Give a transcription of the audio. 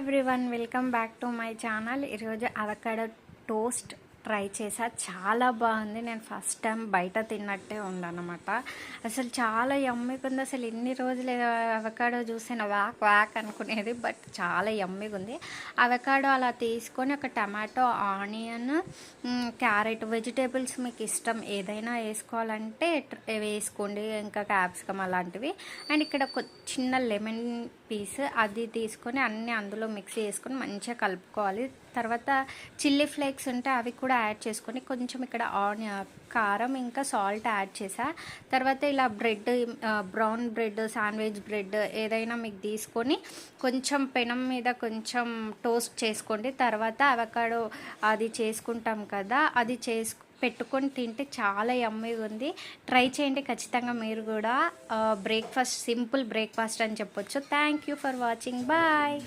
Everyone, welcome back to my channel. ఈరోజు avocado toast try చేసా. చాలా బాగుంది. నేను ఫస్ట్ టైం బయట తిన్నట్టే ఉందన్నమాట. అసలు చాలా యమ్మీగా ఉంది. అసలు ఎన్ని రోజులు అవకాడో చూసిన వాక్ వాక్ అనుకునేది, బట్ చాలా యమ్మీగా ఉంది. అవకాడో అలా తీసుకొని ఒక టమాటో, ఆనియన్, క్యారెట్, వెజిటేబుల్స్ మీకు ఇష్టం ఏదైనా వేసుకోవాలంటే వేసుకోండి, ఇంకా క్యాప్సికమ్ అలాంటివి. అండ్ ఇక్కడ ఒక చిన్న లెమన్ పీస్ అది తీసుకొని అన్నీ అందులో మిక్స్ చేసుకొని మంచిగా కలుపుకోవాలి. తర్వాత చిల్లీ ఫ్లేక్స్ ఉంటే అవి కూడా యాడ్ చేసుకొని కొంచెం ఇక్కడ కారం ఇంకా సాల్ట్ యాడ్ చేసా. తర్వాత ఇలా bread, brown bread, sandwich bread ఏదైనా మీకు తీసుకొని కొంచెం పెనం మీద కొంచెం టోస్ట్ చేసుకోండి. తర్వాత అవకాడో అది చేసుకుంటాం కదా, అది పెట్టుకొని తింటే చాలా యమ్మీగా ఉంది. ట్రై చేయండి ఖచ్చితంగా మీరు కూడా. బ్రేక్ఫాస్ట్, సింపుల్ బ్రేక్ఫాస్ట్ అని చెప్పొచ్చు. Thank you for watching. Bye.